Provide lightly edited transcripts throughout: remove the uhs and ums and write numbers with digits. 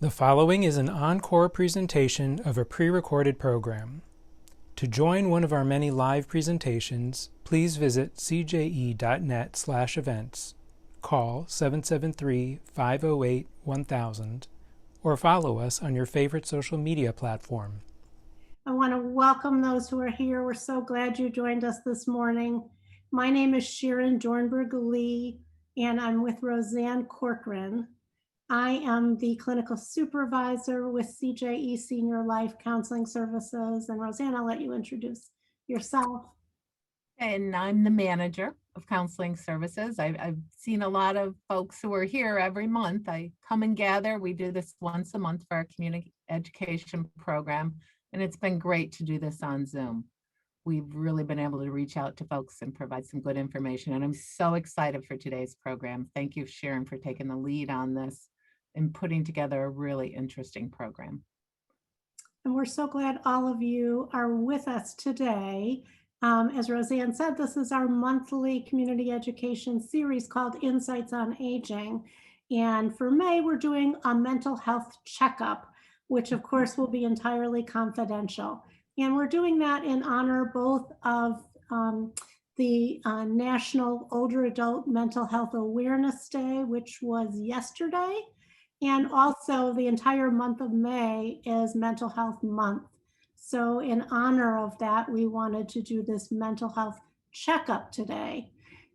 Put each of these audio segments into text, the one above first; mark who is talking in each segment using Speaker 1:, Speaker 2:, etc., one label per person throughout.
Speaker 1: The following is an encore presentation of a pre-recorded program. To join one of our many live presentations, please visit cje.net/events, call 773-508-1000, or follow us on your favorite social media platform.
Speaker 2: I want to welcome those who are here. We're so glad you joined us this morning. My name is Sharon Dornberg-Lee, and I'm with Rosann Corcoran. I am the clinical supervisor with CJE SeniorLife Counseling Services. And Rosann, I'll let you introduce yourself.
Speaker 3: And I'm the manager of counseling services. I've seen a lot of folks who are here every month. I come and gather. We do this once a month for our community education program, and it's been great to do this on Zoom. We've really been able to reach out to folks and provide some good information, and I'm so excited for today's program. Thank you, Sharon, for taking the lead on this and putting together a really interesting program.
Speaker 2: And we're so glad all of you are with us today. As Rosann said, this is our monthly community education series called Insights on Aging. And for May, we're doing a mental health checkup, which of course will be entirely confidential. And we're doing that in honor both of the National Older Adult Mental Health Awareness Day, which was yesterday. And also the entire month of May is Mental Health Month. So in honor of that, we wanted to do this mental health checkup today.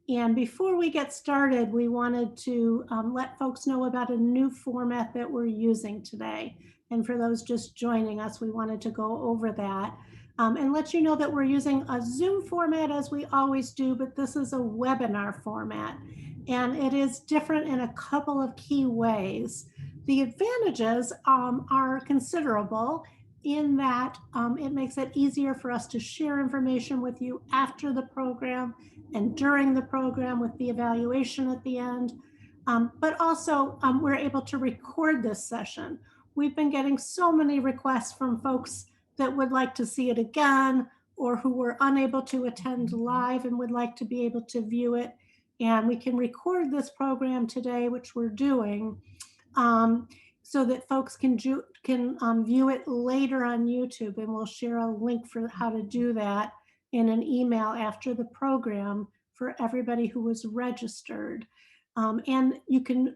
Speaker 2: And before we get started, we wanted to let folks know about a new format that we're using today. And for those just joining us, we wanted to go over that and let you know that we're using a Zoom format as we always do, but this is a webinar format. And it is different in a couple of key ways. The advantages are considerable in that it makes it easier for us to share information with you after the program and during the program with the evaluation at the end. But also we're able to record this session. We've been getting so many requests from folks that would like to see it again or who were unable to attend live and would like to be able to view it. And we can record this program today, which we're doing, so that folks can view it later on YouTube. And we'll share a link for how to do that in an email after the program for everybody who was registered. And we can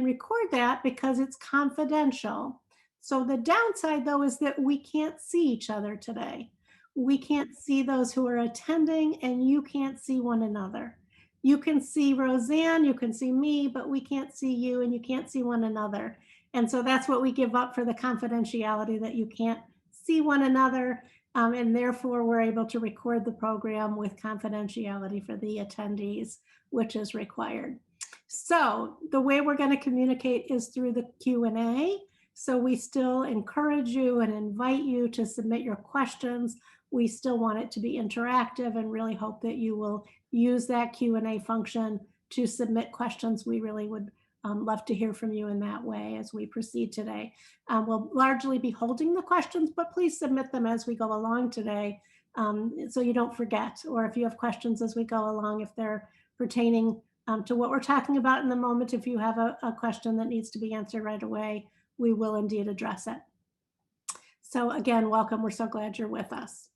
Speaker 2: record that because it's confidential. So the downside, though, is that we can't see each other today. We can't see those who are attending, and you can't see one another. You can see Rosann, you can see me, but we can't see you and you can't see one another. And so that's what we give up for the confidentiality, that you can't see one another. And therefore we're able to record the program with confidentiality for the attendees, which is required. So the way we're going to communicate is through the Q&A. So we still encourage you and invite you to submit your questions. We still want it to be interactive and really hope that you will use that Q&A function to submit questions. We really would love to hear from you in that way as we proceed today. We'll largely be holding the questions, but please submit them as we go along today so you don't forget, or if you have questions as we go along, if they're pertaining to what we're talking about in the moment, if you have a question that needs to be answered right away, we will indeed address it. So again, welcome. We're so glad you're with us.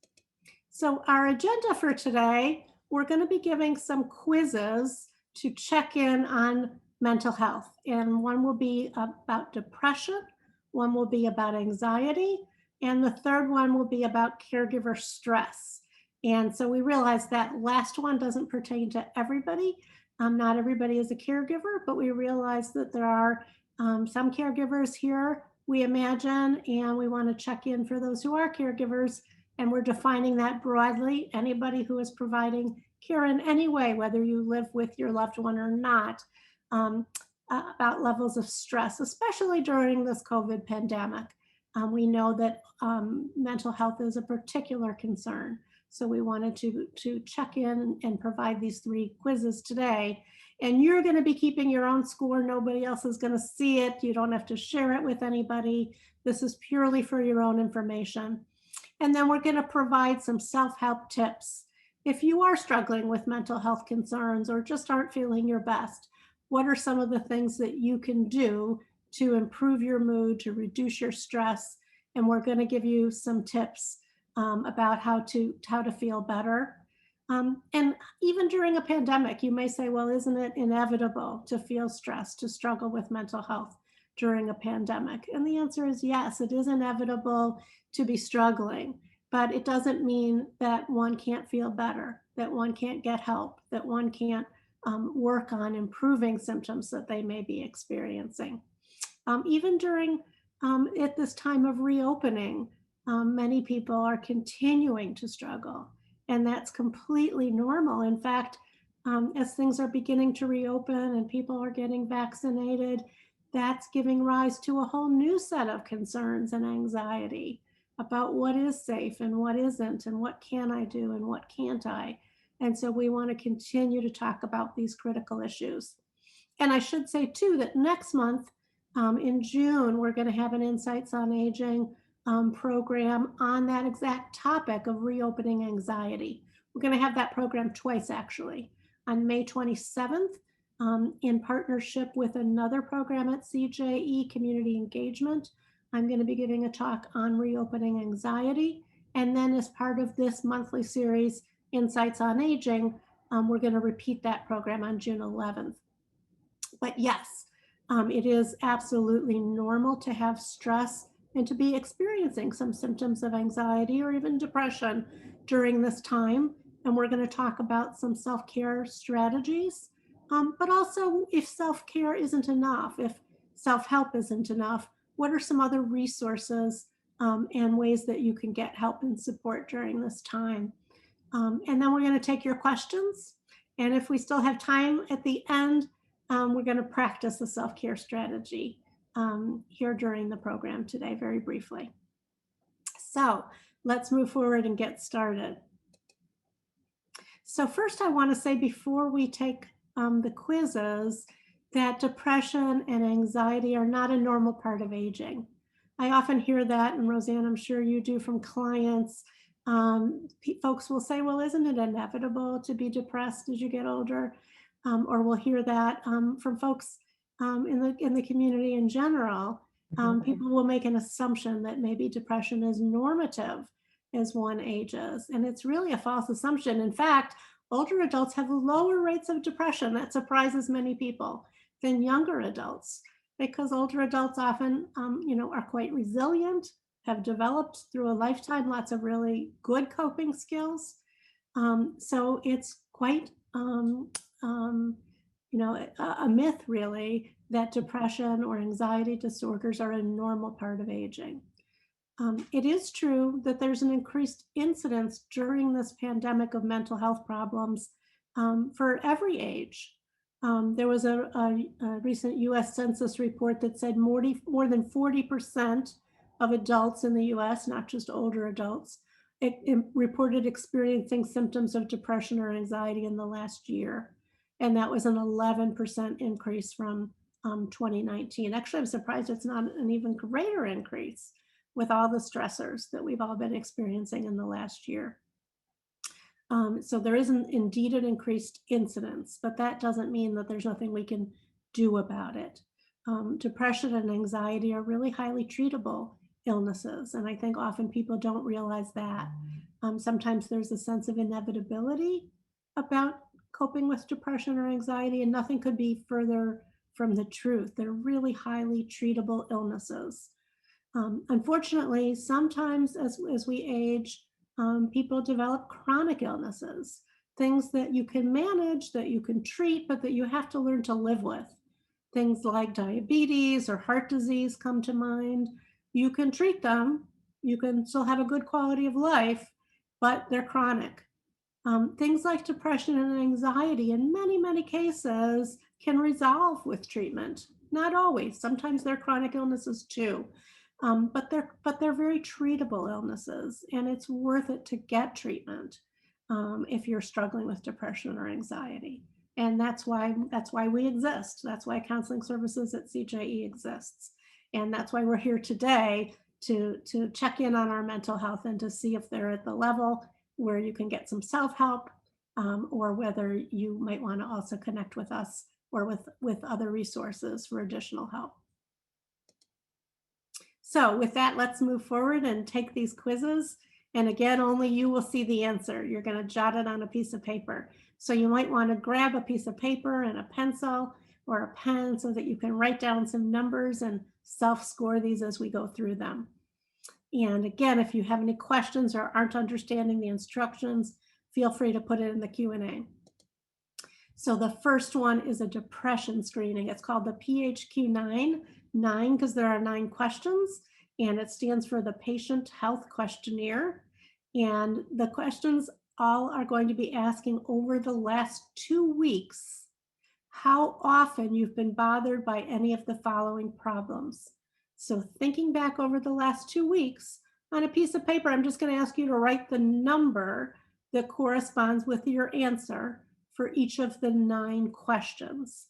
Speaker 2: So our agenda for today, we're going to be giving some quizzes to check in on mental health. And one will be about depression, one will be about anxiety, and the third one will be about caregiver stress. And so we realize that last one doesn't pertain to everybody. Not everybody is a caregiver, but we realize that there are some caregivers here, we imagine, and we want to check in for those who are caregivers. And we're defining that broadly. Anybody who is providing care in any way, whether you live with your loved one or not, about levels of stress, especially during this COVID pandemic. We know that mental health is a particular concern. So we wanted to check in and provide these three quizzes today. And you're going to be keeping your own score. Nobody else is going to see it. You don't have to share it with anybody. This is purely for your own information. And then we're going to provide some self-help tips. If you are struggling with mental health concerns or just aren't feeling your best, what are some of the things that you can do to improve your mood, to reduce your stress. And we're going to give you some tips about how to feel better. And even during a pandemic, you may say, well, isn't it inevitable to feel stressed, to struggle with mental health during a pandemic? And the answer is yes, it is inevitable to be struggling, but it doesn't mean that one can't feel better, that one can't get help, that one can't work on improving symptoms that they may be experiencing. Even during at this time of reopening, many people are continuing to struggle, and that's completely normal. In fact, as things are beginning to reopen and people are getting vaccinated, that's giving rise to a whole new set of concerns and anxiety about what is safe and what isn't, and what can I do and what can't I. And so we want to continue to talk about these critical issues. And I should say too that next month, in June, we're going to have an Insights on Aging program on that exact topic of reopening anxiety. We're going to have that program twice, actually. On May 27th, in partnership with another program at CJE Community Engagement, I'm going to be giving a talk on reopening anxiety. And then as part of this monthly series, Insights on Aging, we're going to repeat that program on June 11th. But yes, it is absolutely normal to have stress and to be experiencing some symptoms of anxiety or even depression during this time. And we're going to talk about some self-care strategies, but also if self-care isn't enough, if self-help isn't enough, what are some other resources and ways that you can get help and support during this time? And then we're going to take your questions. And if we still have time at the end, we're going to practice the self-care strategy here during the program today, very briefly. So let's move forward and get started. So first I want to say before we take the quizzes that depression and anxiety are not a normal part of aging. I often hear that, and Rosann, I'm sure you do, from clients. Folks will say, well, isn't it inevitable to be depressed as you get older? Or we'll hear that from folks in the community in general. People will make an assumption that maybe depression is normative as one ages, and it's really a false assumption. In fact, older adults have lower rates of depression. That surprises many people than younger adults, because older adults often, are quite resilient, have developed through a lifetime lots of really good coping skills. So it's quite a myth, really, that depression or anxiety disorders are a normal part of aging. It is true that there's an increased incidence during this pandemic of mental health problems for every age. There was a recent US Census report that said more than 40% of adults in the US, not just older adults, reported experiencing symptoms of depression or anxiety in the last year. And that was an 11% increase from 2019. Actually, I'm surprised it's not an even greater increase with all the stressors that we've all been experiencing in the last year. So there is indeed an increased incidence, but that doesn't mean that there's nothing we can do about it. Depression and anxiety are really highly treatable illnesses, and I think often people don't realize that. Sometimes there's a sense of inevitability about coping with depression or anxiety, and nothing could be further from the truth. They're really highly treatable illnesses. Unfortunately, sometimes as we age, people develop chronic illnesses, things that you can manage, that you can treat, but that you have to learn to live with. Things like diabetes or heart disease come to mind. You can treat them, you can still have a good quality of life, but they're chronic. Things like depression and anxiety, in many, many cases, can resolve with treatment. Not always. Sometimes they're chronic illnesses too. But they're very treatable illnesses, and it's worth it to get treatment if you're struggling with depression or anxiety. And that's why we exist. That's why Counseling Services at CJE exists. And that's why we're here today to check in on our mental health and to see if they're at the level where you can get some self-help, or whether you might want to also connect with us or with other resources for additional help. So with that, let's move forward and take these quizzes. And again, only you will see the answer. You're going to jot it on a piece of paper. So you might want to grab a piece of paper and a pencil or a pen so that you can write down some numbers and self-score these as we go through them. And again, if you have any questions or aren't understanding the instructions, feel free to put it in the Q&A. So the first one is a depression screening. It's called the PHQ-9, 9 because there are 9 questions, and it stands for the Patient Health Questionnaire. And the questions all are going to be asking over the last 2 weeks, how often you've been bothered by any of the following problems. So thinking back over the last 2 weeks, on a piece of paper, I'm just going to ask you to write the number that corresponds with your answer for each of the 9 questions.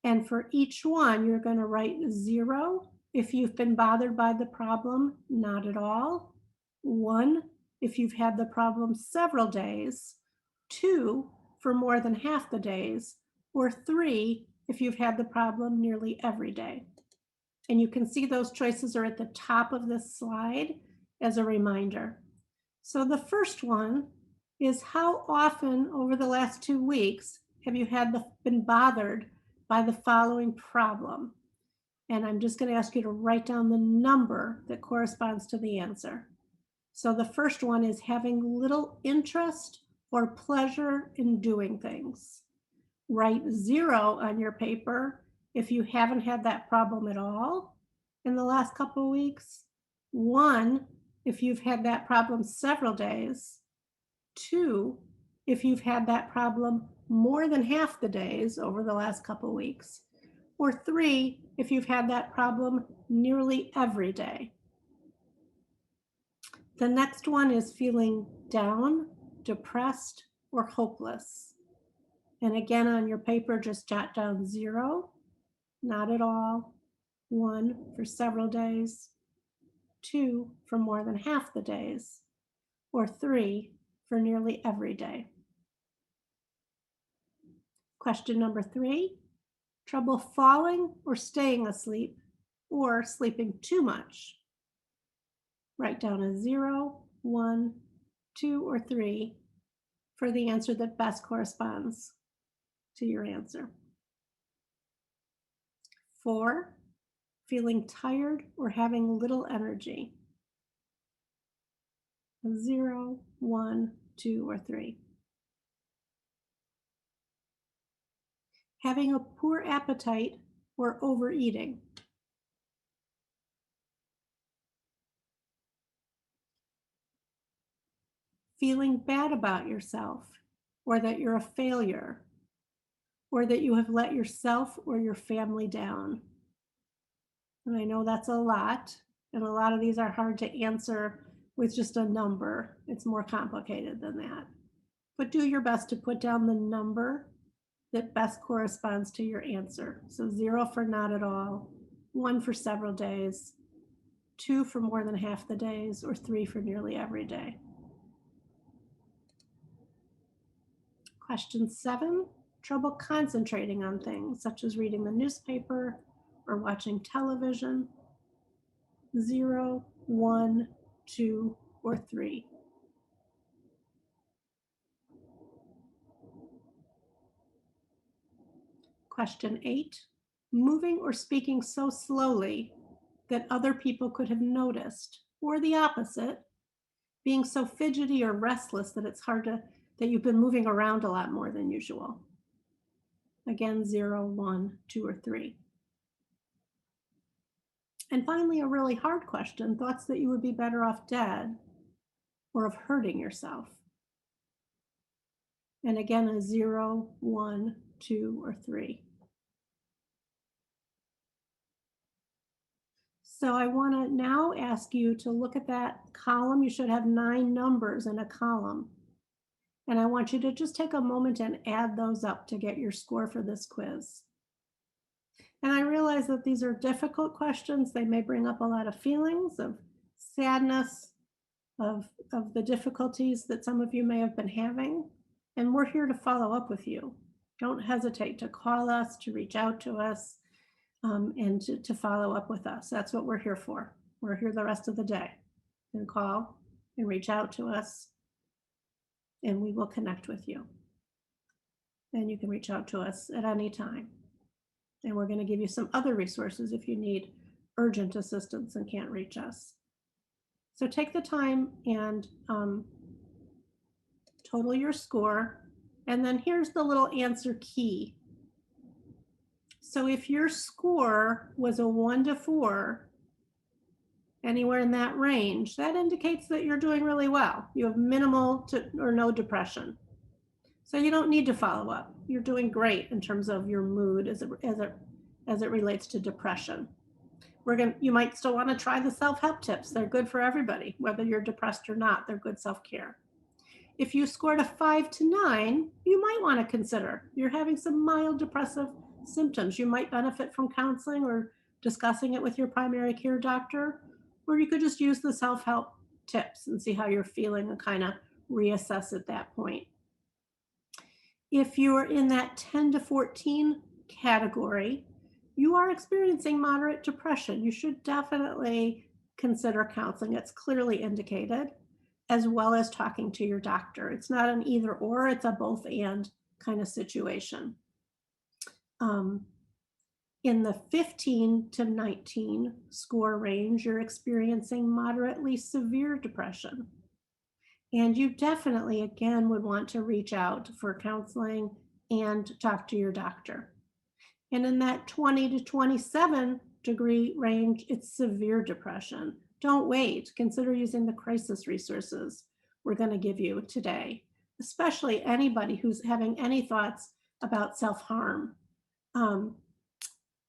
Speaker 2: And for each one, you're going to write 0 if you've been bothered by the problem, not at all. 1 if you've had the problem several days. 2 for more than half the days. Or 3 if you've had the problem nearly every day. And you can see those choices are at the top of this slide as a reminder. So the first one is, how often over the last 2 weeks have you been bothered by the following problem? And I'm just going to ask you to write down the number that corresponds to the answer. So the first one is having little interest or pleasure in doing things. Write 0 on your paper if you haven't had that problem at all in the last couple of weeks. 1 if you've had that problem several days. 2 if you've had that problem more than half the days over the last couple of weeks. Or 3 if you've had that problem nearly every day. The next one is feeling down, depressed, or hopeless. And again, on your paper, just jot down 0, not at all. 1 for several days. 2 for more than half the days. Or 3 for nearly every day. Question number 3, trouble falling or staying asleep, or sleeping too much. Write down a 0, 1, 2, or 3 for the answer that best corresponds to your answer. 4, feeling tired or having little energy. 0, 1, 2, or 3. Having a poor appetite or overeating. Feeling bad about yourself, or that you're a failure, or that you have let yourself or your family down. And I know that's a lot, and a lot of these are hard to answer with just a number. It's more complicated than that. But do your best to put down the number that best corresponds to your answer. So 0 for not at all, 1 for several days, 2 for more than half the days, or 3 for nearly every day. Question 7, trouble concentrating on things such as reading the newspaper or watching television. 0, 1, 2, or 3. Question 8, moving or speaking so slowly that other people could have noticed, or the opposite, being so fidgety or restless that it's hard to, that you've been moving around a lot more than usual. Again, 0, 1, 2, or 3. And finally, a really hard question, thoughts that you would be better off dead or of hurting yourself. And again, a 0, 1, 2, or 3. So I want to now ask you to look at that column. You should have 9 numbers in a column. And I want you to just take a moment and add those up to get your score for this quiz. And I realize that these are difficult questions. They may bring up a lot of feelings of sadness, of the difficulties that some of you may have been having. And we're here to follow up with you. Don't hesitate to call us, to reach out to us, and to follow up with us. That's what we're here for. We're here the rest of the day. You can call and reach out to us, and we will connect with you. And you can reach out to us at any time. And we're going to give you some other resources if you need urgent assistance and can't reach us. So take the time and total your score. And then here's the little answer key. So if your score was a 1 to 4, anywhere in that range, that indicates that you're doing really well. You have minimal to or no depression. So you don't need to follow up. You're doing great in terms of your mood as it relates to depression. You might still want to try the self-help tips. They're good for everybody, whether you're depressed or not. They're good self-care. If you scored a 5 to 9, you might want to consider you're having some mild depressive symptoms. You might benefit from counseling or discussing it with your primary care doctor, or you could just use the self-help tips and see how you're feeling and kind of reassess at that point. If you're in that 10 to 14 category, you are experiencing moderate depression. You should definitely consider counseling. It's clearly indicated, as well as talking to your doctor. It's not an either or, it's a both and kind of situation. In the 15 to 19 score range, you're experiencing moderately severe depression. And you definitely, again, would want to reach out for counseling and talk to your doctor. And in that 20 to 27 degree range, it's severe depression. Don't wait. Consider using the crisis resources we're going to give you today, especially anybody who's having any thoughts about self-harm,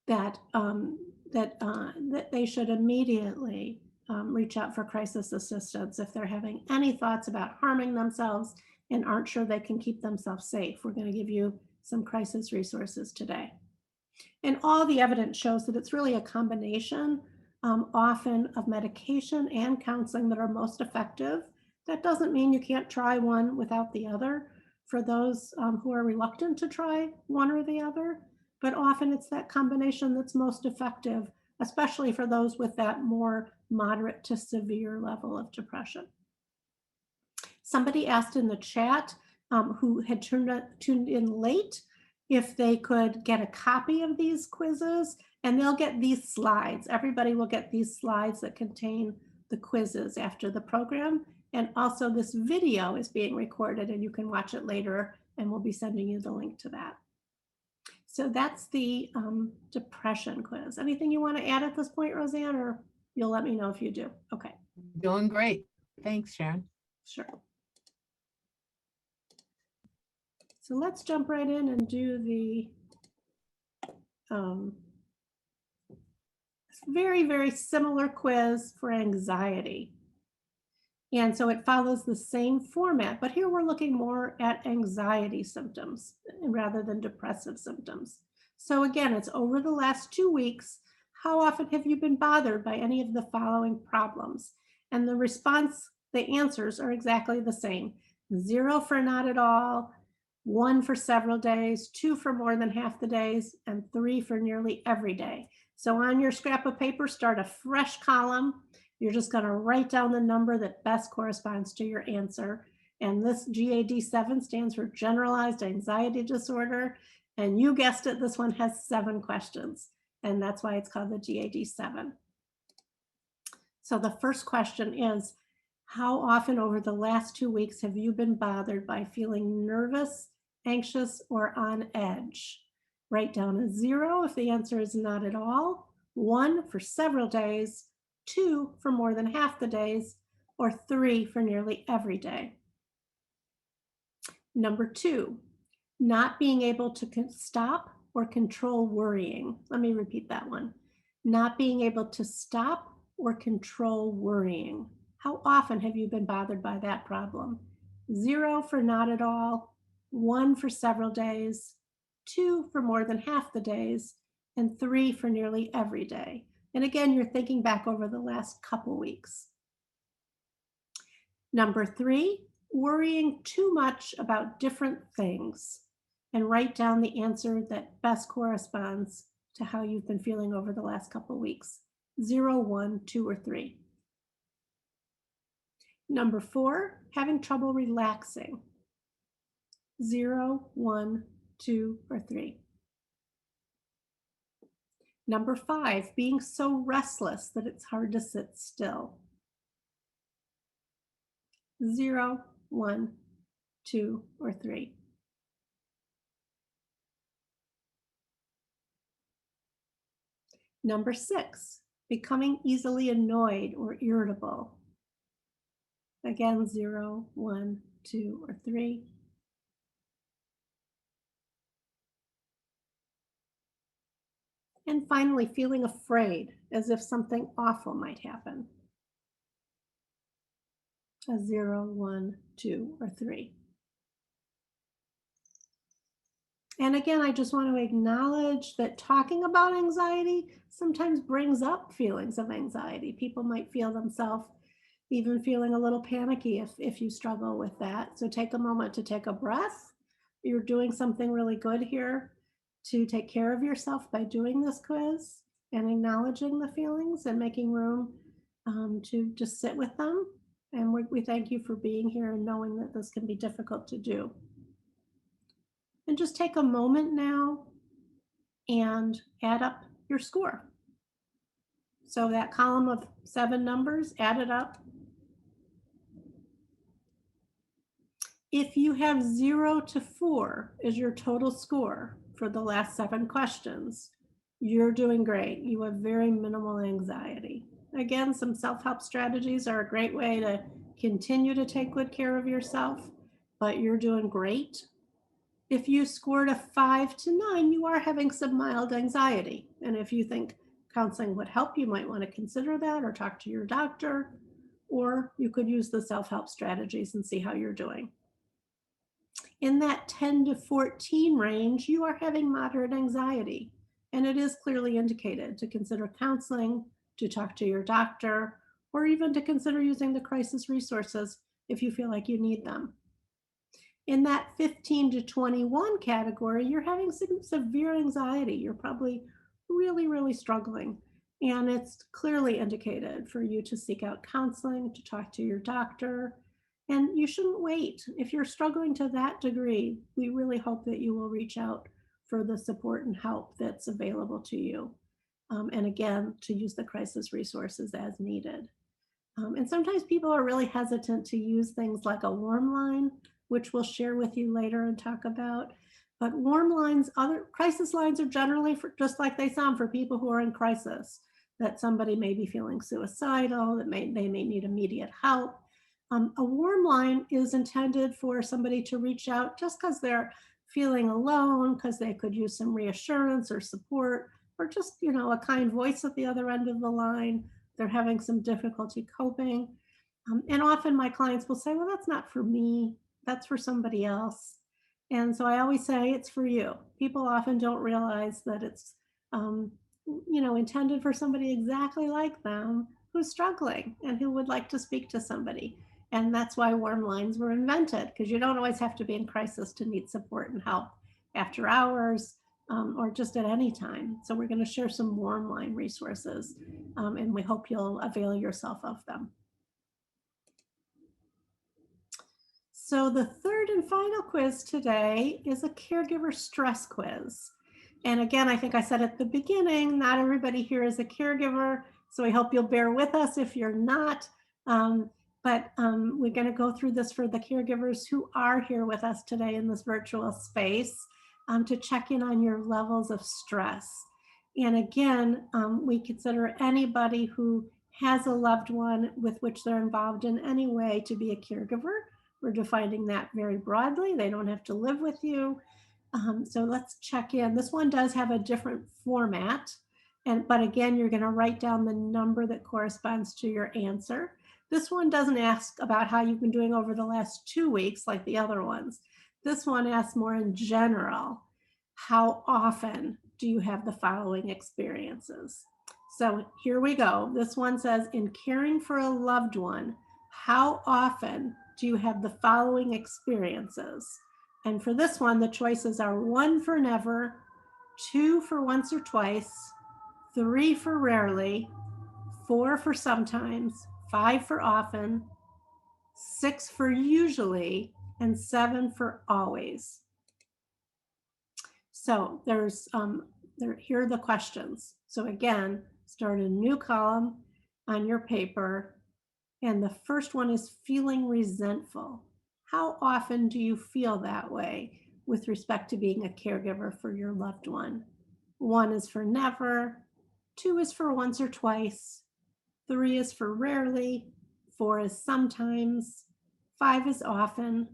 Speaker 2: that they should immediately reach out for crisis assistance if they're having any thoughts about harming themselves and aren't sure they can keep themselves safe. We're going to give you some crisis resources today. And all the evidence shows that it's really a combination, often of medication and counseling that are most effective. That doesn't mean you can't try one without the other for those who are reluctant to try one or the other, but often it's that combination that's most effective, especially for those with that more moderate to severe level of depression. Somebody asked in the chat who had tuned in late if they could get a copy of these quizzes, and they'll get these slides. Everybody will get these slides that contain the quizzes after the program. And also this video is being recorded and you can watch it later, and we'll be sending you the link to that. So that's the depression quiz. Anything you want to add at this point, Rosann, or you'll let me know if you do? Okay.
Speaker 3: Doing great. Thanks, Sharon.
Speaker 2: Sure. So let's jump right in and do the very, very similar quiz for anxiety. And so it follows the same format, but here we're looking more at anxiety symptoms rather than depressive symptoms. So again, it's over the last 2 weeks. How often have you been bothered by any of the following problems? And the response, the answers are exactly the same. 0 for not at all, 1 for several days, 2 for more than half the days, and 3 for nearly every day. So on your scrap of paper, start a fresh column. You're just going to write down the number that best corresponds to your answer. And this GAD-7 stands for Generalized Anxiety Disorder. And you guessed it, this one has 7 questions. And that's why it's called the GAD-7. So the first question is, how often over the last 2 weeks have you been bothered by feeling nervous, anxious, or on edge? Write down a 0 if the answer is not at all, 1 for several days, 2 for more than half the days, or 3 for nearly every day. Number 2, not being able to stop or control worrying. Let me repeat that one. Not being able to stop or control worrying. How often have you been bothered by that problem? 0 for not at all, 1 for several days, 2 for more than half the days, and 3 for nearly every day. And again, you're thinking back over the last couple weeks. Number 3, worrying too much about different things, and write down the answer that best corresponds to how you've been feeling over the last couple weeks. 0, 1, 2, or 3. Number 4, having trouble relaxing. 0, 1, 2, or 3. Number 5, being so restless that it's hard to sit still. 0, 1, 2, or 3. Number 6, becoming easily annoyed or irritable. Again, 0, 1, 2, or 3. And finally, feeling afraid as if something awful might happen. A 0, 1, 2, or 3. And again, I just want to acknowledge that talking about anxiety sometimes brings up feelings of anxiety. People might feel themselves even feeling a little panicky if you struggle with that. So take a moment to take a breath. You're doing something really good here to take care of yourself by doing this quiz and acknowledging the feelings and making room to just sit with them. And we thank you for being here and knowing that this can be difficult to do. And just take a moment now and add up your score. So that column of 7 numbers, add it up. If you have 0 to 4 as your total score for the last 7 questions, you're doing great. You have very minimal anxiety. Again, some self-help strategies are a great way to continue to take good care of yourself, but you're doing great. If you scored a 5 to 9, you are having some mild anxiety. And if you think counseling would help, you might want to consider that or talk to your doctor, or you could use the self-help strategies and see how you're doing. In that 10 to 14 range, you are having moderate anxiety, and it is clearly indicated to consider counseling, to talk to your doctor, or even to consider using the crisis resources if you feel like you need them. In that 15 to 21 category, you're having severe anxiety. You're probably really, really struggling. And it's clearly indicated for you to seek out counseling, to talk to your doctor. And you shouldn't wait. If you're struggling to that degree, we really hope that you will reach out for the support and help that's available to you. And again, to use the crisis resources as needed. And sometimes people are really hesitant to use things like a warm line, which we'll share with you later and talk about. But warm lines, other crisis lines are generally for, just like they sound, for people who are in crisis, that somebody may be feeling suicidal, that they may need immediate help. A warm line is intended for somebody to reach out just because they're feeling alone, because they could use some reassurance or support, or just, a kind voice at the other end of the line. They're having some difficulty coping. And often my clients will say, well, that's not for me, that's for somebody else. And so I always say it's for you. People often don't realize that it's, intended for somebody exactly like them who's struggling and who would like to speak to somebody. And that's why warm lines were invented, because you don't always have to be in crisis to need support and help after hours or just at any time. So we're going to share some warm line resources and we hope you'll avail yourself of them. So the third and final quiz today is a caregiver stress quiz. And again, I think I said at the beginning, not everybody here is a caregiver. So I hope you'll bear with us if you're not. But we're going to go through this for the caregivers who are here with us today in this virtual space to check in on your levels of stress. And again, we consider anybody who has a loved one with which they're involved in any way to be a caregiver. We're defining that very broadly. They don't have to live with you. So let's check in. This one does have a different format. But again, you're going to write down the number that corresponds to your answer. This one doesn't ask about how you've been doing over the last 2 weeks like the other ones. This one asks more in general. How often do you have the following experiences? So here we go. This one says, in caring for a loved one, how often do you have the following experiences? And for this one, the choices are 1 for never, 2 for once or twice, 3 for rarely, 4 for sometimes, 5 for often, 6 for usually, and 7 for always. So here are the questions. So again, start a new column on your paper. And the first one is feeling resentful. How often do you feel that way with respect to being a caregiver for your loved one? 1 is for never, 2 is for once or twice, 3 is for rarely, 4 is sometimes, 5 is often,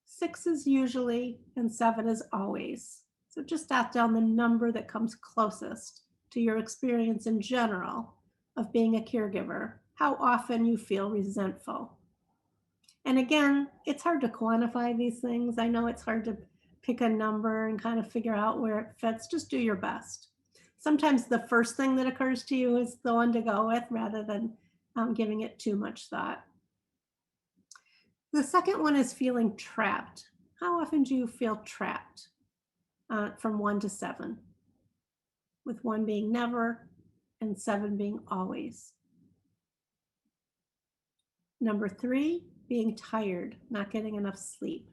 Speaker 2: 6 is usually, and 7 is always. So just jot down the number that comes closest to your experience in general of being a caregiver, how often you feel resentful. And again, it's hard to quantify these things. I know it's hard to pick a number and kind of figure out where it fits. Just do your best. Sometimes the first thing that occurs to you is the one to go with rather than giving it too much thought. The second one is feeling trapped. How often do you feel trapped? From 1 to 7, with 1 being never and 7 being always. Number 3, being tired, not getting enough sleep.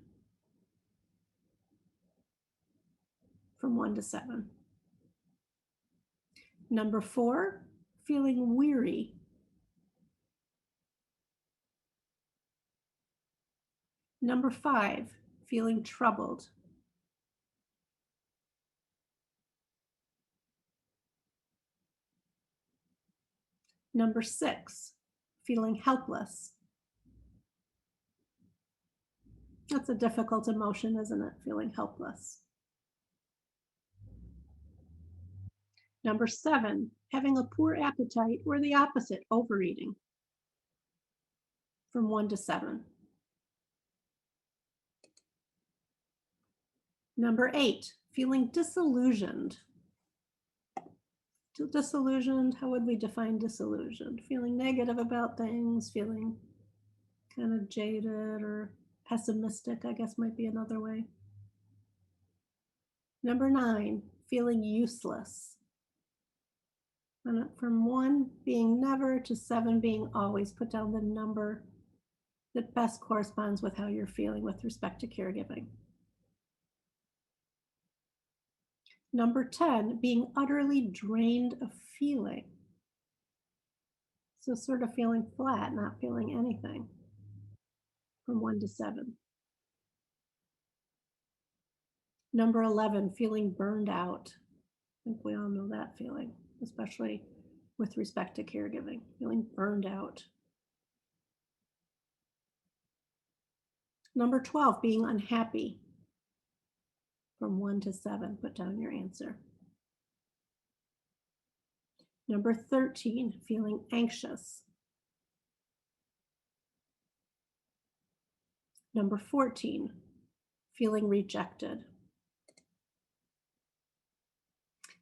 Speaker 2: From 1 to 7. Number 4, feeling weary. Number 5, feeling troubled. Number 6, feeling helpless. That's a difficult emotion, isn't it? Feeling helpless. Number 7, having a poor appetite, or the opposite, overeating. From 1 to 7. Number 8, feeling disillusioned. Disillusioned, how would we define disillusioned? Feeling negative about things, feeling kind of jaded or pessimistic, I guess might be another way. Number 9, feeling useless. And from 1 being never to 7 being always, put down the number that best corresponds with how you're feeling with respect to caregiving. Number 10, being utterly drained of feeling. So sort of feeling flat, not feeling anything. From 1 to 7. Number 11, feeling burned out. I think we all know that feeling, especially with respect to caregiving, feeling burned out. Number 12, being unhappy. From 1 to 7, put down your answer. Number 13, feeling anxious. Number 14, feeling rejected.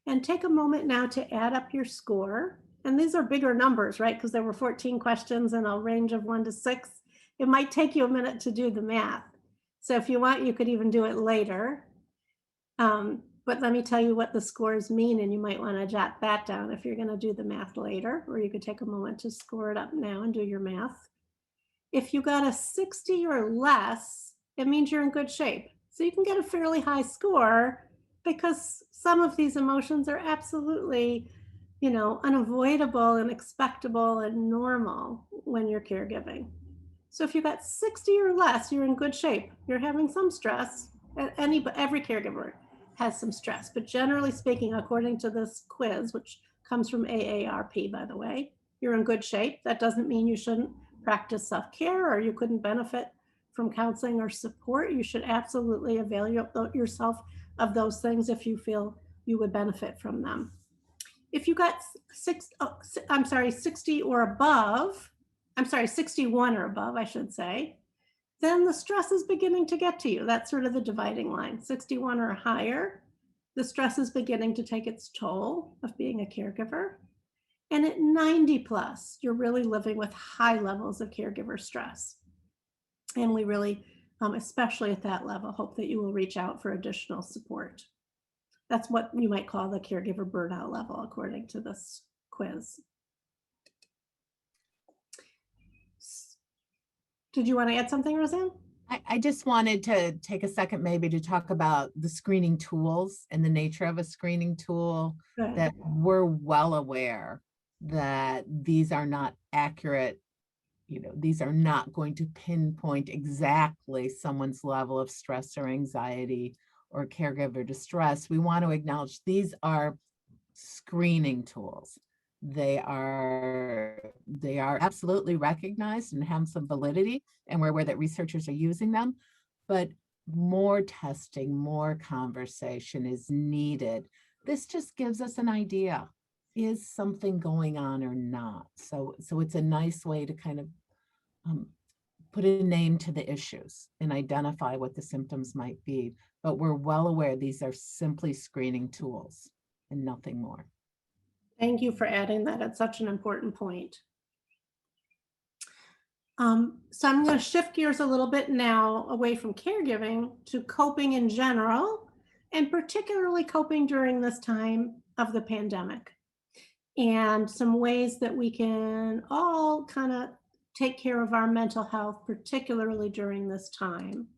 Speaker 2: And take a moment now to add up your score. And these are bigger numbers, right? Because there were 14 questions in a range of 1 to 6. It might take you a minute to do the math. So if you want, you could even do it later. But let me tell you what the scores mean, and you might want to jot that down if you're going to do the math later, or you could take a moment to score it up now and do your math. If you got a 60 or less, it means you're in good shape. So you can get a fairly high score because some of these emotions are absolutely, unavoidable and expectable and normal when you're caregiving. So if you got 60 or less, you're in good shape. You're having some stress. Every caregiver has some stress, but generally speaking, according to this quiz, which comes from AARP, by the way, you're in good shape. That doesn't mean you shouldn't practice self-care or you couldn't benefit from counseling or support. You should absolutely avail yourself of those things if you feel you would benefit from them. If you got 60 or above, 61 or above, I should say, then the stress is beginning to get to you. That's sort of the dividing line. 61 or higher, the stress is beginning to take its toll of being a caregiver. And at 90 plus, you're really living with high levels of caregiver stress. And we really, especially at that level, hope that you will reach out for additional support. That's what you might call the caregiver burnout level, according to this quiz. Did you want to add something, Rosann?
Speaker 3: I just wanted to take a second maybe to talk about the screening tools and the nature of a screening tool,
Speaker 2: Good.
Speaker 3: that we're well aware that these are not accurate. These are not going to pinpoint exactly someone's level of stress or anxiety or caregiver distress. We want to acknowledge these are screening tools. They are absolutely recognized and have some validity, and we're aware that researchers are using them, but more testing, more conversation is needed. This just gives us an idea. Is something going on or not? So it's a nice way to kind of put a name to the issues and identify what the symptoms might be. But we're well aware these are simply screening tools and nothing more.
Speaker 2: Thank you for adding that. It's such an important point. So I'm going to shift gears a little bit now away from caregiving to coping in general, and particularly coping during this time of the pandemic, and some ways that we can all kind of take care of our mental health, particularly during this time.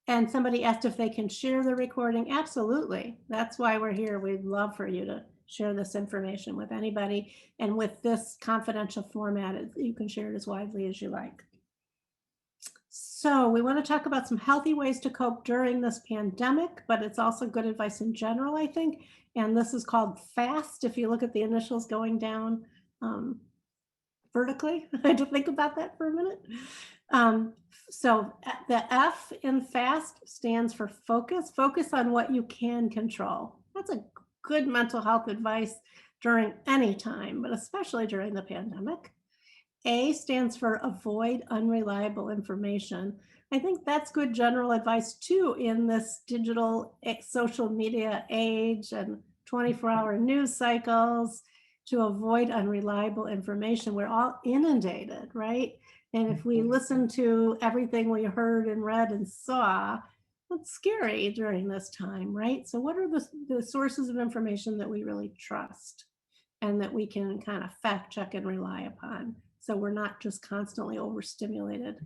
Speaker 2: And somebody asked if they can share the recording. Absolutely. That's why we're here. We'd love for you to share this information with anybody. And with this confidential format, you can share it as widely as you like. So we want to talk about some healthy ways to cope during this pandemic, but it's also good advice in general, I think. And this is called FAST. If you look at the initials going down vertically, I had to think about that for a minute. So the F in FAST stands for focus. Focus on what you can control. That's a good mental health advice during any time, but especially during the pandemic. A stands for avoid unreliable information. I think that's good general advice too in this digital social media age and 24-hour news cycles, to avoid unreliable information. We're all inundated, right? And if we listen to everything we heard and read and saw, it's scary during this time, right? So what are the sources of information that we really trust and that we can kind of fact check and rely upon, so we're not just constantly overstimulated?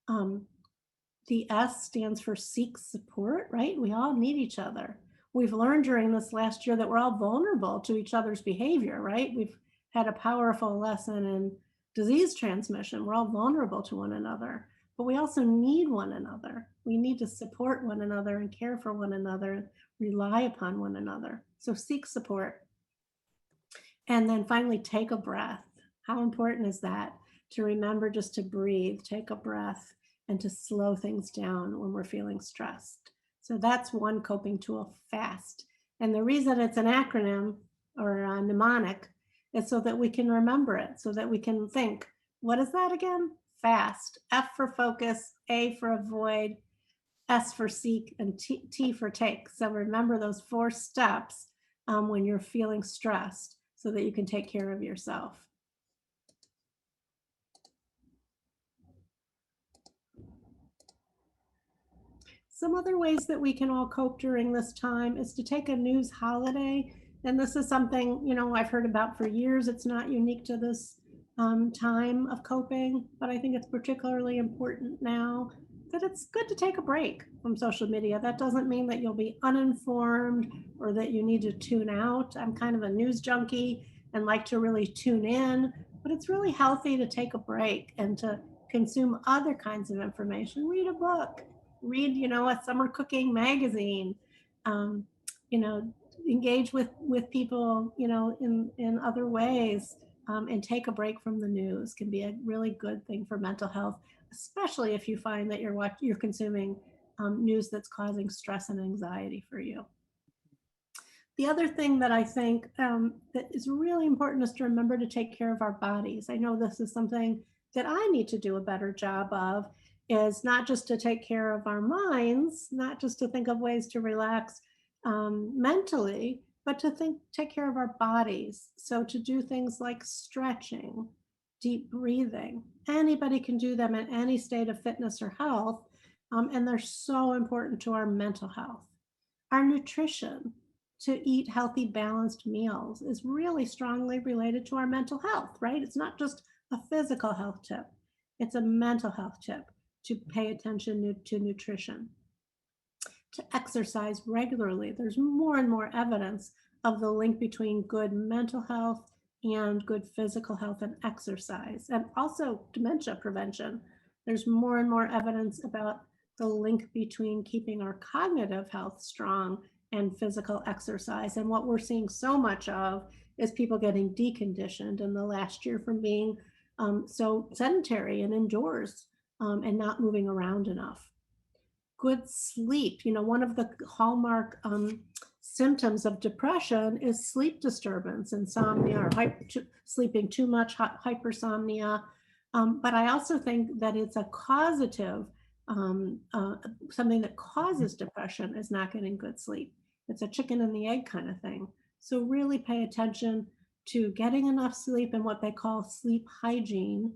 Speaker 2: The S stands for seek support, right? We all need each other. We've learned during this last year that we're all vulnerable to each other's behavior, right? We've had a powerful lesson in disease transmission. We're all vulnerable to one another, but we also need one another. We need to support one another and care for one another and rely upon one another. So seek support. And then finally, take a breath. How important is that? To remember just to breathe, take a breath, and to slow things down when we're feeling stressed. So that's one coping tool, FAST. And the reason it's an acronym or a mnemonic is so that we can remember it, so that we can think, what is that again? FAST. F for focus, A for avoid, S for seek, and T for take. So remember those 4 steps when you're feeling stressed, so that you can take care of yourself. Some other ways that we can all cope during this time is to take a news holiday. And this is something, I've heard about for years. It's not unique to this time of coping, but I think it's particularly important now that it's good to take a break from social media. That doesn't mean that you'll be uninformed or that you need to tune out. I'm kind of a news junkie and like to really tune in, but it's really healthy to take a break and to consume other kinds of information. Read a book, read, a summer cooking magazine, engage with people, in other ways, and take a break from the news can be a really good thing for mental health, especially if you find that you're consuming news that's causing stress and anxiety for you. The other thing that I think that is really important is to remember to take care of our bodies. I know this is something that I need to do a better job of, is not just to take care of our minds, not just to think of ways to relax mentally, but to take care of our bodies. So to do things like stretching, deep breathing. Anybody can do them in any state of fitness or health, and they're so important to our mental health. Our nutrition, to eat healthy, balanced meals, is really strongly related to our mental health, right? It's not just a physical health tip. It's a mental health tip to pay attention to nutrition, to exercise regularly. There's more and more evidence of the link between good mental health and good physical health and exercise, and also dementia prevention. There's more and more evidence about the link between keeping our cognitive health strong and physical exercise. And what we're seeing so much of is people getting deconditioned in the last year from being so sedentary and indoors and not moving around enough. Good sleep. One of the hallmark symptoms of depression is sleep disturbance, insomnia, or sleeping too much, hypersomnia. But I also think that it's a causative, something that causes depression is not getting good sleep. It's a chicken and the egg kind of thing. So really pay attention to getting enough sleep and what they call sleep hygiene,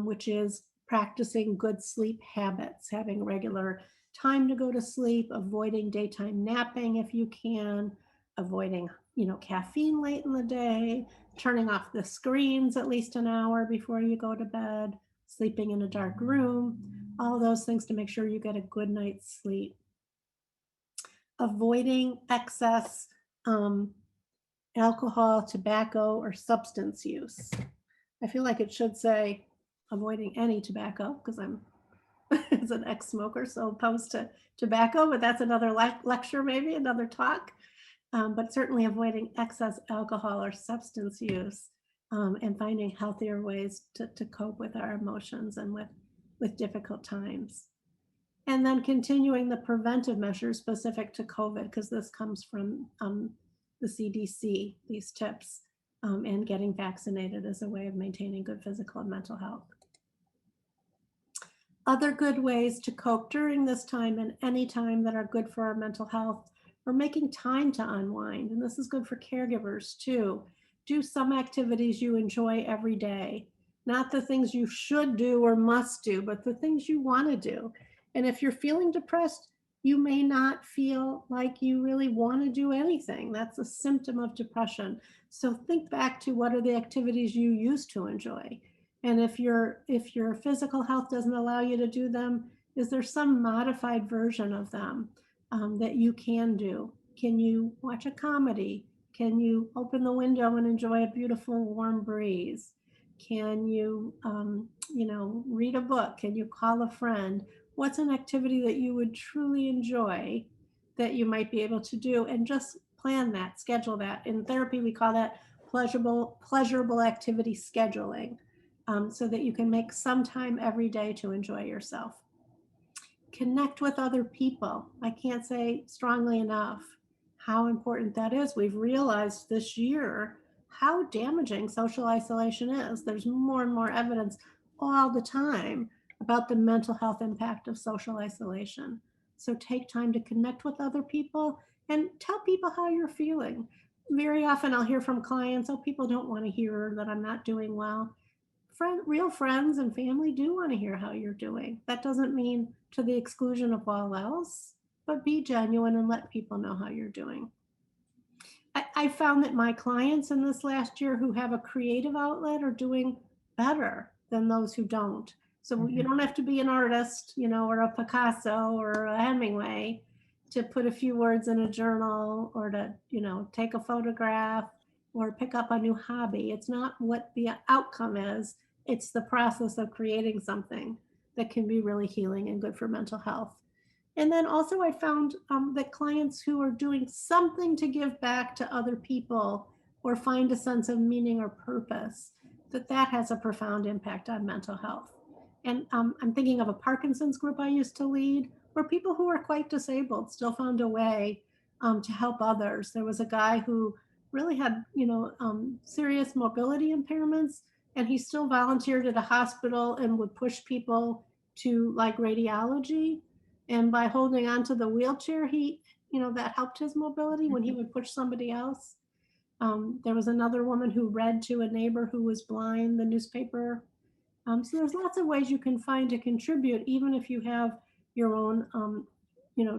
Speaker 2: which is practicing good sleep habits, having regular time to go to sleep, avoiding daytime napping if you can, avoiding, caffeine late in the day, turning off the screens at least an hour before you go to bed, sleeping in a dark room, all those things to make sure you get a good night's sleep. Avoiding excess alcohol, tobacco, or substance use. I feel like it should say avoiding any tobacco because I'm as an ex-smoker, so opposed to tobacco, but that's another lecture, maybe another talk. But certainly avoiding excess alcohol or substance use and finding healthier ways to cope with our emotions and with difficult times. And then continuing the preventive measures specific to COVID, because this comes from the CDC, these tips, and getting vaccinated as a way of maintaining good physical and mental health. Other good ways to cope during this time and any time that are good for our mental health, or making time to unwind. And this is good for caregivers too. Do some activities you enjoy every day, not the things you should do or must do, but the things you want to do. And if you're feeling depressed, you may not feel like you really want to do anything. That's a symptom of depression. So think back to what are the activities you used to enjoy. And if your physical health doesn't allow you to do them, is there some modified version of them that you can do? Can you watch a comedy? Can you open the window and enjoy a beautiful warm breeze? Can you, read a book? Can you call a friend? What's an activity that you would truly enjoy that you might be able to do? And just plan that, schedule that. In therapy, we call that pleasurable activity scheduling. So that you can make some time every day to enjoy yourself. Connect with other people. I can't say strongly enough how important that is. We've realized this year how damaging social isolation is. There's more and more evidence all the time about the mental health impact of social isolation. So take time to connect with other people and tell people how you're feeling. Very often I'll hear from clients, oh, people don't want to hear that I'm not doing well. Real friends and family do want to hear how you're doing. That doesn't mean to the exclusion of all else, but be genuine and let people know how you're doing. I found that my clients in this last year who have a creative outlet are doing better than those who don't. So you don't have to be an artist, or a Picasso or a Hemingway to put a few words in a journal or to, take a photograph or pick up a new hobby. It's not what the outcome is. It's the process of creating something that can be really healing and good for mental health. And then also I found that clients who are doing something to give back to other people or find a sense of meaning or purpose, that has a profound impact on mental health. And I'm thinking of a Parkinson's group I used to lead, where people who are quite disabled still found a way to help others. There was a guy who really had, serious mobility impairments, and he still volunteered at a hospital and would push people to like radiology. And by holding onto the wheelchair, he, that helped his mobility when he would push somebody else. There was another woman who read to a neighbor who was blind the newspaper. So there's lots of ways you can find to contribute, even if you have your own,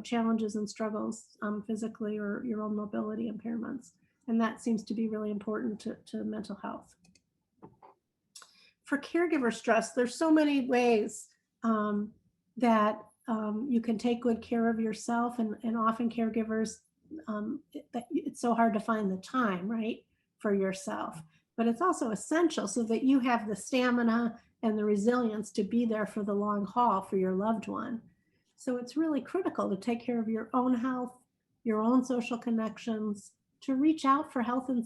Speaker 2: challenges and struggles physically or your own mobility impairments. And that seems to be really important to mental health. for caregiver stress, there's so many ways that you can take good care of yourself, and often caregivers, it's so hard to find the time, right, for yourself. But it's also essential so that you have the stamina and the resilience to be there for the long haul for your loved one. So it's really critical to take care of your own health, your own social connections, to reach out for help and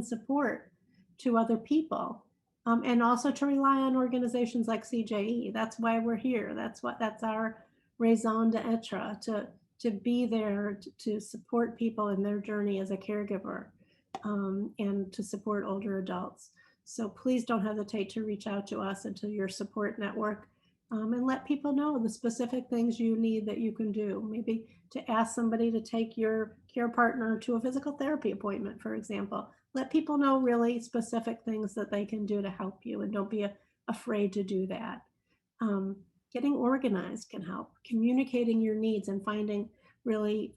Speaker 2: support to other people. And also to rely on organizations like CJE. That's why we're here. That's our raison d'etre, to be there to support people in their journey as a caregiver, and to support older adults. So please don't hesitate to reach out to us and to your support network, and let people know the specific things you need that you can do. Maybe to ask somebody to take your care partner to a physical therapy appointment, for example. Let people know really specific things that they can do to help you, and don't be afraid to do that. Getting organized can help. Communicating your needs and finding really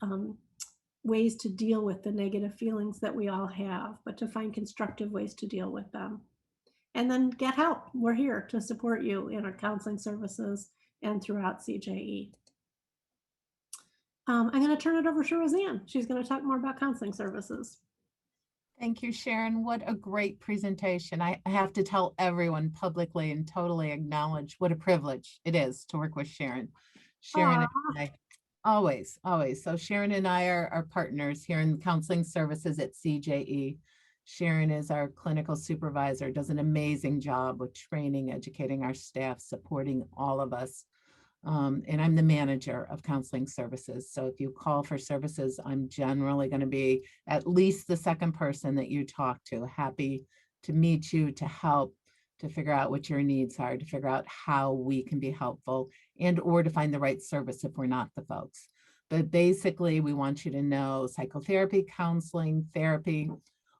Speaker 2: ways to deal with the negative feelings that we all have, but to find constructive ways to deal with them. And then get help. We're here to support you in our counseling services and throughout CJE. I'm going to turn it over to Rosann. She's going to talk more about counseling services.
Speaker 3: Thank you, Sharon. What a great presentation. I have to tell everyone publicly and totally acknowledge what a privilege it is to work with Sharon. Sharon and I, always. So Sharon and I are partners here in counseling services at CJE. Sharon is our clinical supervisor, does an amazing job with training, educating our staff, supporting all of us. And I'm the manager of counseling services. So if you call for services, I'm generally going to be at least the second person that you talk to. Happy to meet you, to help, to figure out what your needs are, to figure out how we can be helpful, and or to find the right service if we're not the folks. But basically, we want you to know psychotherapy, counseling, therapy,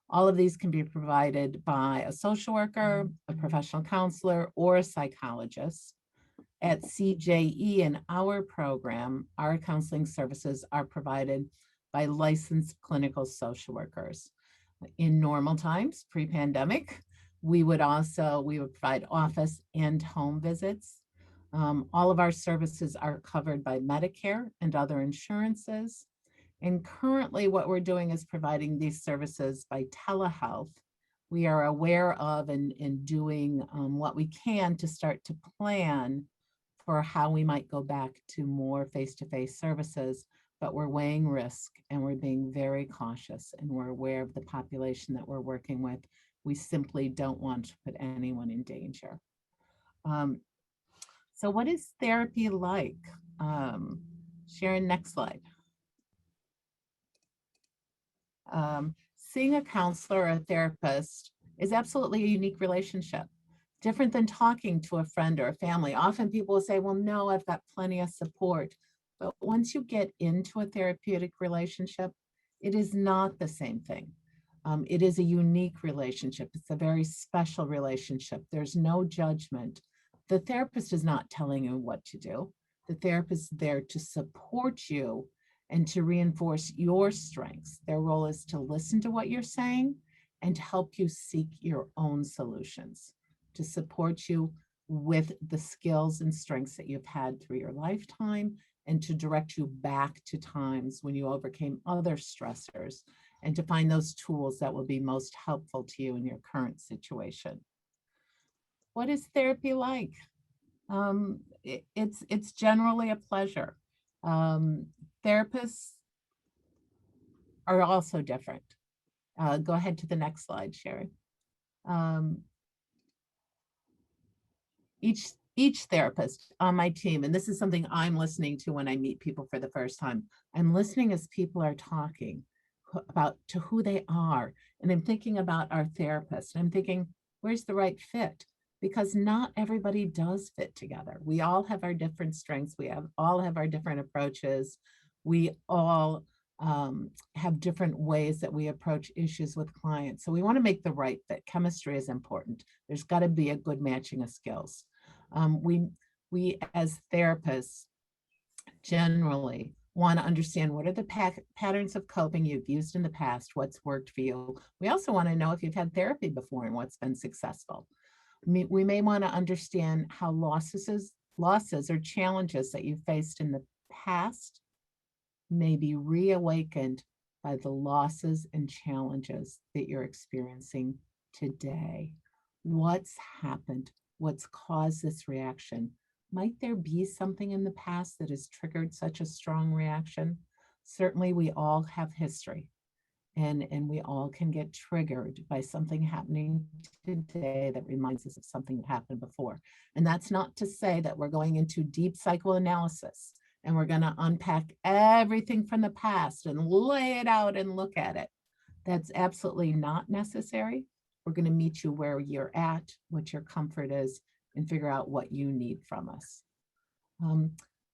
Speaker 3: all of these can be provided by a social worker, a professional counselor, or a psychologist. At CJE, in our program, our counseling services are provided by licensed clinical social workers. In normal times, pre-pandemic, we would provide office and home visits. All of our services are covered by Medicare and other insurances. And currently what we're doing is providing these services by telehealth. We are aware of and doing what we can to start to plan for how we might go back to more face-to-face services, but we're weighing risk and we're being very cautious, and we're aware of the population that we're working with. We simply don't want to put anyone in danger. So what is therapy like? Sharon, next slide. Seeing a counselor or a therapist is absolutely a unique relationship, different than talking to a friend or a family. Often people will say, well, no, I've got plenty of support. But once you get into a therapeutic relationship, it is not the same thing. It is a unique relationship. It's a very special relationship. There's no judgment. The therapist is not telling you what to do. The therapist is there to support you and to reinforce your strengths. Their role is to listen to what you're saying and to help you seek your own solutions, to support you with the skills and strengths that you've had through your lifetime, and to direct you back to times when you overcame other stressors, and to find those tools that will be most helpful to you in your current situation. What is therapy like? It's generally a pleasure. Therapists are also different. Go ahead to the next slide, Sharon. Each therapist on my team, and this is something I'm listening to when I meet people for the first time, I'm listening as people are talking about to who they are. And I'm thinking about our therapist. I'm thinking, where's the right fit? Because not everybody does fit together. We all have our different strengths. We all have our different approaches. We all have different ways that we approach issues with clients. So we want to make the right fit. Chemistry is important. There's got to be a good matching of skills. We as therapists generally want to understand what are the patterns of coping you've used in the past, what's worked for you. We also want to know if you've had therapy before and what's been successful. We may want to understand how losses or challenges that you faced in the past may be reawakened by the losses and challenges that you're experiencing today. What's happened? What's caused this reaction? Might there be something in the past that has triggered such a strong reaction? Certainly, we all have history, and we all can get triggered by something happening today that reminds us of something that happened before. And that's not to say that we're going into deep psychoanalysis and we're going to unpack everything from the past and lay it out and look at it. That's absolutely not necessary. We're going to meet you where you're at, what your comfort is, and figure out what you need from us.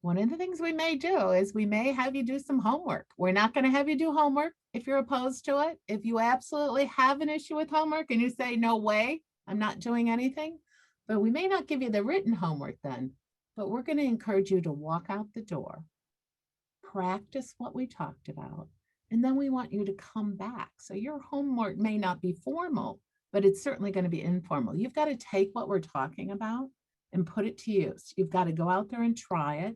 Speaker 3: One of the things we may do is we may have you do some homework. We're not going to have you do homework if you're opposed to it. If you absolutely have an issue with homework and you say, no way, I'm not doing anything, but we may not give you the written homework then, but we're going to encourage you to walk out the door, practice what we talked about, and then we want you to come back. So your homework may not be formal, but it's certainly going to be informal. You've got to take what we're talking about and put it to use. You've got to go out there and try it,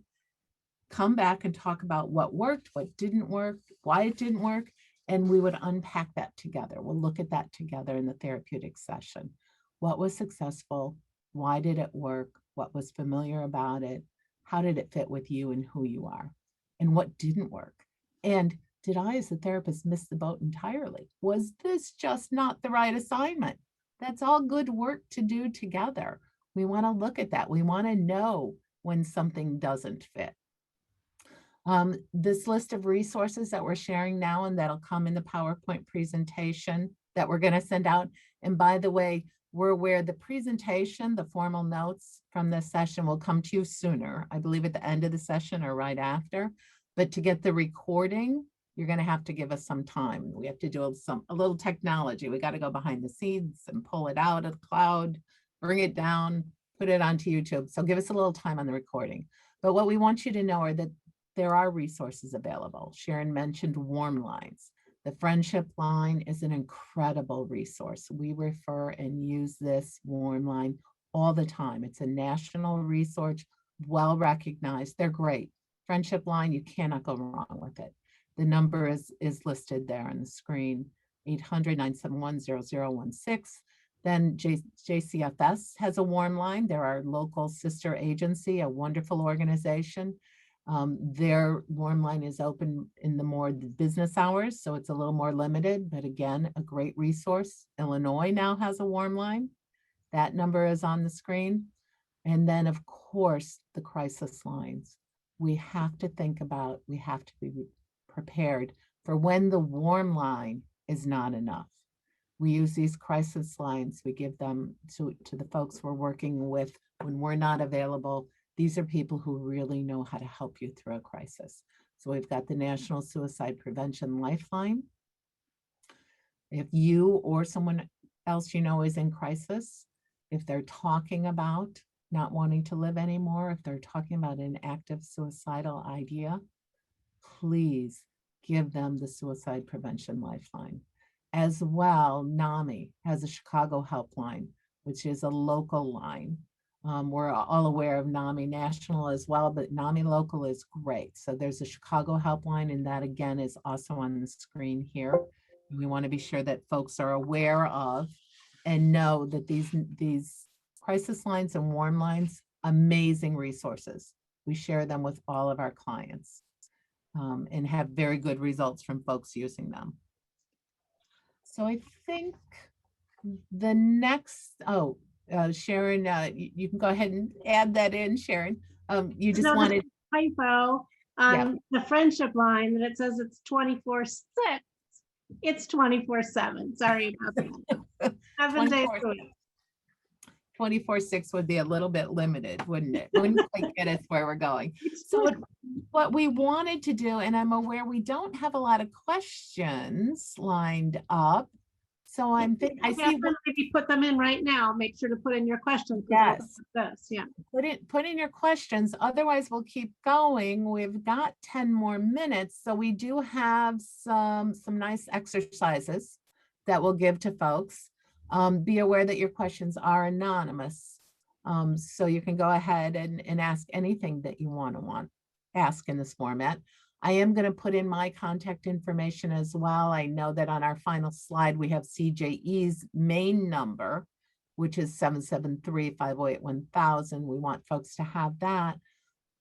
Speaker 3: come back and talk about what worked, what didn't work, why it didn't work, and we would unpack that together. We'll look at that together in the therapeutic session. What was successful? Why did it work? What was familiar about it? How did it fit with you and who you are? And what didn't work? And did I, as a therapist, miss the boat entirely? Was this just not the right assignment? That's all good work to do together. We want to look at that. We want to know when something doesn't fit. This list of resources that we're sharing now, and that'll come in the PowerPoint presentation that we're going to send out. And by the way, we're aware the presentation, the formal notes from this session will come to you sooner. I believe at the end of the session or right after. But to get the recording, you're going to have to give us some time. We have to do a little technology. We got to go behind the scenes and pull it out of the cloud, bring it down, put it onto YouTube. So give us a little time on the recording. But what we want you to know are that there are resources available. Sharon mentioned Warm Lines. The Friendship Line is an incredible resource. We refer and use this Warm Line all the time. It's a national resource, well recognized. They're great. Friendship Line, you cannot go wrong with it. The number is listed there on the screen, 800-971-0016. Then JCFS has a Warm Line. They're our local sister agency, a wonderful organization. Their Warm Line is open in the more business hours, so it's a little more limited, but again, a great resource. Illinois now has a Warm Line. That number is on the screen. And then, of course, the crisis lines. We have to think about, we have to be prepared for when the Warm Line is not enough. We use these crisis lines. We give them to the folks we're working with when we're not available. These are people who really know how to help you through a crisis. So we've got the National Suicide Prevention Lifeline. If you or someone else you know is in crisis, if they're talking about not wanting to live anymore, if they're talking about an active suicidal idea, please give them the Suicide Prevention Lifeline. As well, NAMI has a Chicago helpline, which is a local line. We're all aware of NAMI National as well, but NAMI Local is great. So there's a Chicago helpline, and that again is also on the screen here. We want to be sure that folks are aware of and know that these crisis lines and Warm Lines, amazing resources. We share them with all of our clients and have very good results from folks using them. So I think the next, Sharon, you can go ahead and add that in, Sharon. You just wanted
Speaker 2: typo on the Friendship Line that it says it's 24/6. It's 24/7. Sorry about that. 7 days a week.
Speaker 3: 24/6 would be a little bit limited, wouldn't it? Wouldn't quite get us where we're going. So what we wanted to do, and I'm aware we don't have a lot of questions lined up. So I see
Speaker 2: if you put them in right now, make sure to put in your questions.
Speaker 3: Yes.
Speaker 2: Yeah.
Speaker 3: Put in your questions. Otherwise, we'll keep going. We've got 10 more minutes. So we do have some nice exercises that we'll give to folks. Be aware that your questions are anonymous. So you can go ahead and ask anything that you want to ask in this format. I am going to put in my contact information as well. I know that on our final slide, we have CJE's main number, which is 773-508-1000. We want folks to have that.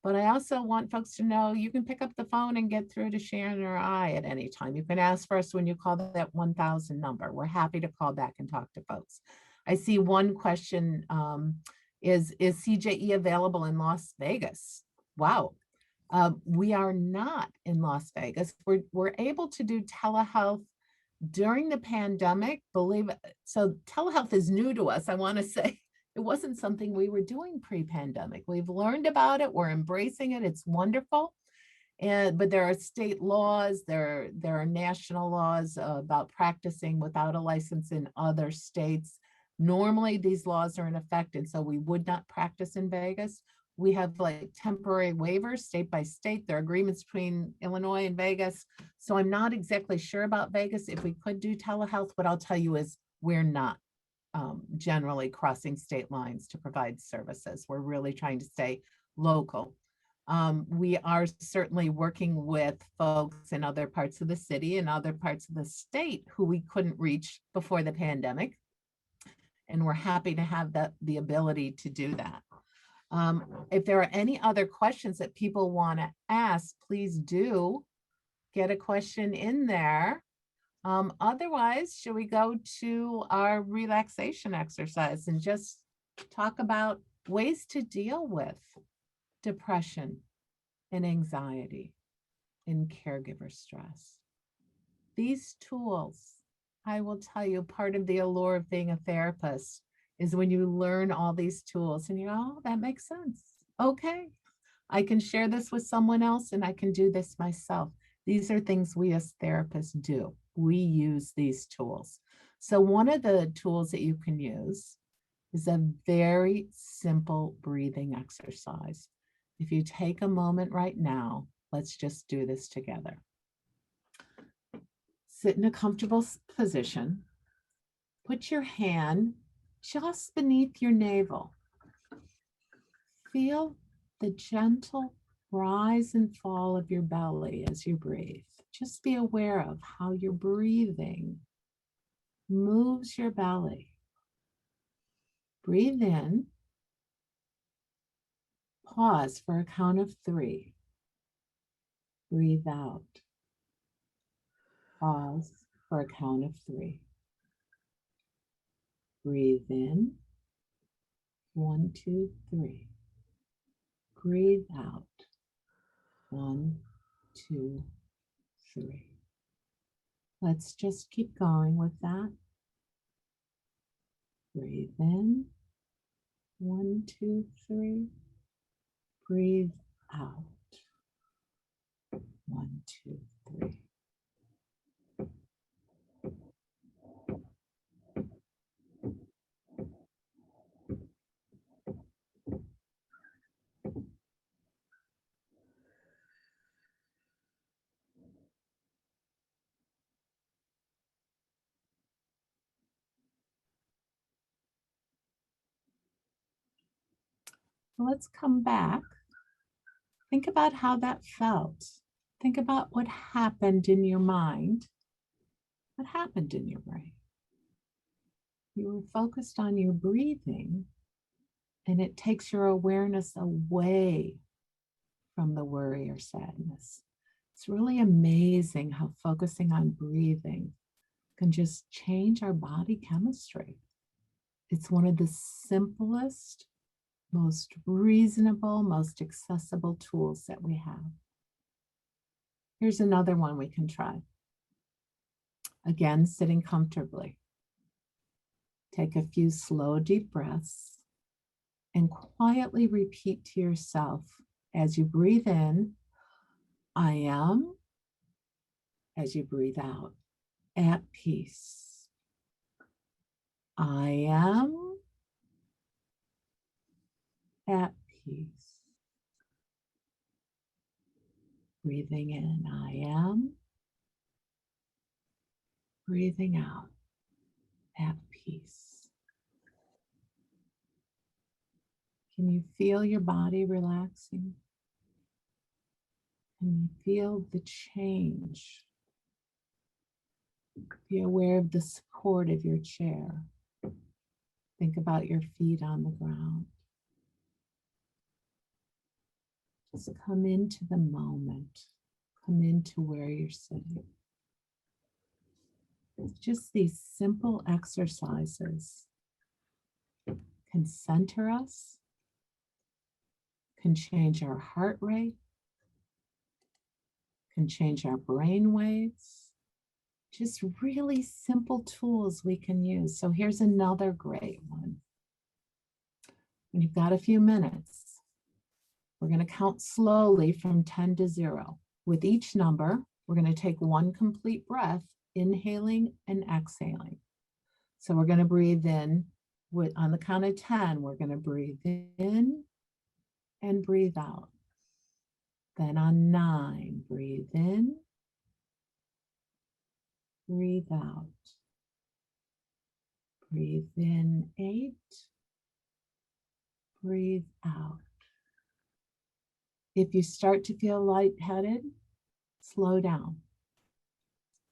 Speaker 3: But I also want folks to know you can pick up the phone and get through to Sharon or I at any time. You can ask for us when you call that 1000 number. We're happy to call back and talk to folks. I see one question, is CJE available in Las Vegas? Wow. We are not in Las Vegas. We're able to do telehealth during the pandemic. So telehealth is new to us. I want to say it wasn't something we were doing pre-pandemic. We've learned about it. We're embracing it. It's wonderful. But there are state laws, there are national laws about practicing without a license in other states. Normally these laws are in effect, and so we would not practice in Vegas. We have like temporary waivers state by state. There are agreements between Illinois and Vegas. So I'm not exactly sure about Vegas if we could do telehealth. What I'll tell you is we're not generally crossing state lines to provide services. We're really trying to stay local. We are certainly working with folks in other parts of the city and other parts of the state who we couldn't reach before the pandemic. And we're happy to have the ability to do that. If there are any other questions that people want to ask, please do get a question in there. Otherwise, should we go to our relaxation exercise and just talk about ways to deal with depression and anxiety and caregiver stress? These tools, I will tell you, part of the allure of being a therapist is when you learn all these tools and you go, oh, that makes sense. Okay, I can share this with someone else and I can do this myself. These are things we as therapists do. We use these tools. So one of the tools that you can use is a very simple breathing exercise. If you take a moment right now, let's just do this together. Sit in a comfortable position. Put your hand just beneath your navel. Feel the gentle rise and fall of your belly as you breathe. Just be aware of how your breathing moves your belly. Breathe in. Pause for a count of 3. Breathe out. Pause for a count of 3. Breathe in. 1, 2, 3. Breathe out. 1, 2, 3. Let's just keep going with that. Breathe in. 1, 2, 3. Breathe out. 1, 2, 3. Let's come back. Think about how that felt. Think about what happened in your mind. What happened in your brain? You were focused on your breathing, and it takes your awareness away from the worry or sadness. It's really amazing how focusing on breathing can just change our body chemistry. It's one of the simplest, most reasonable, most accessible tools that we have. Here's another one we can try. Again, sitting comfortably. Take a few slow, deep breaths and quietly repeat to yourself as you breathe in, I am, as you breathe out, at peace. I am at peace. Breathing in, I am. Breathing out, at peace. Can you feel your body relaxing? Can you feel the change? Be aware of the support of your chair. Think about your feet on the ground. Just come into the moment. Come into where you're sitting. Just these simple exercises can center us, can change our heart rate, can change our brain waves. Just really simple tools we can use. So here's another great one. When you've got a few minutes, we're going to count slowly from 10 to 0. With each number, we're going to take one complete breath, inhaling and exhaling. So we're going to breathe in on the count of 10, we're going to breathe in and breathe out. Then on 9, breathe in, breathe out. Breathe in 8, breathe out. If you start to feel lightheaded, slow down.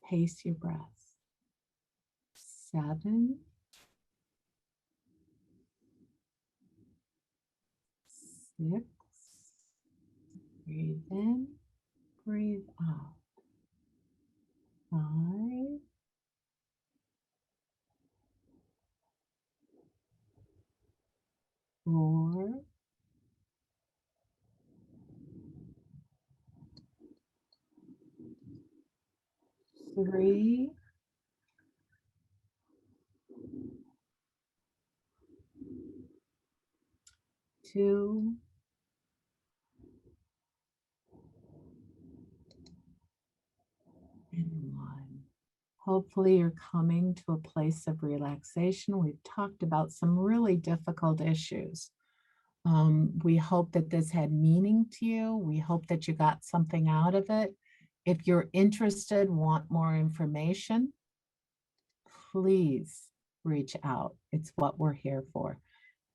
Speaker 3: Pace your breath. 7, 6, breathe in, breathe out. 5, 4, 3, 2, and 1. Hopefully you're coming to a place of relaxation. We've talked about some really difficult issues. We hope that this had meaning to you. We hope that you got something out of it. If you're interested, want more information, please reach out. It's what we're here for.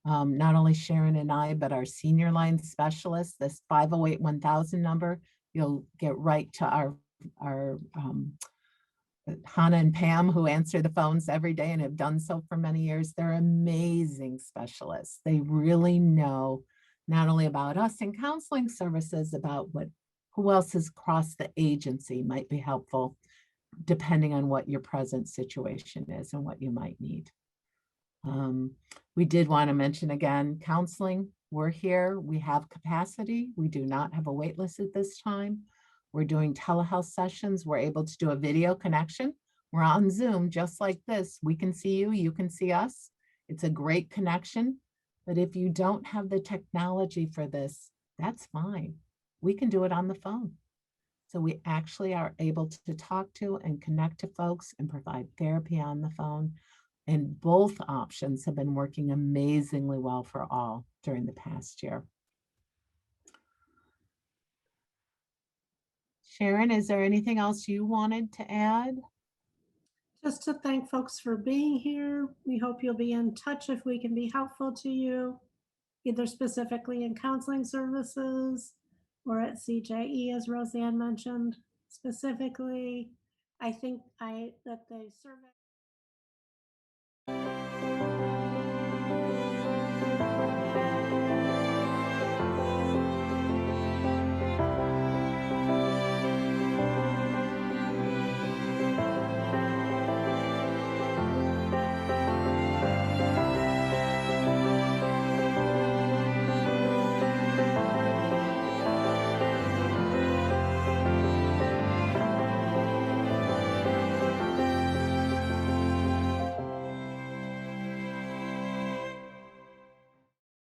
Speaker 3: Not only Sharon and I, but our SeniorLife specialist, this 508-1000 number, you'll get right to our Hannah and Pam, who answer the phones every day and have done so for many years. They're amazing specialists. They really know not only about us in counseling services, about who else is across the agency might be helpful, depending on what your present situation is and what you might need. We did want to mention again, counseling, we're here, we have capacity. We do not have a wait list at this time. We're doing telehealth sessions. We're able to do a video connection. We're on Zoom just like this. We can see you, you can see us. It's a great connection. But if you don't have the technology for this, that's fine. We can do it on the phone. So we actually are able to talk to and connect to folks and provide therapy on the phone. And both options have been working amazingly well for all during the past year. Sharon, is there anything else you wanted to add?
Speaker 2: Just to thank folks for being here. We hope you'll be in touch if we can be helpful to you, either specifically in counseling services or at CJE, as Rosann mentioned specifically. I think that the survey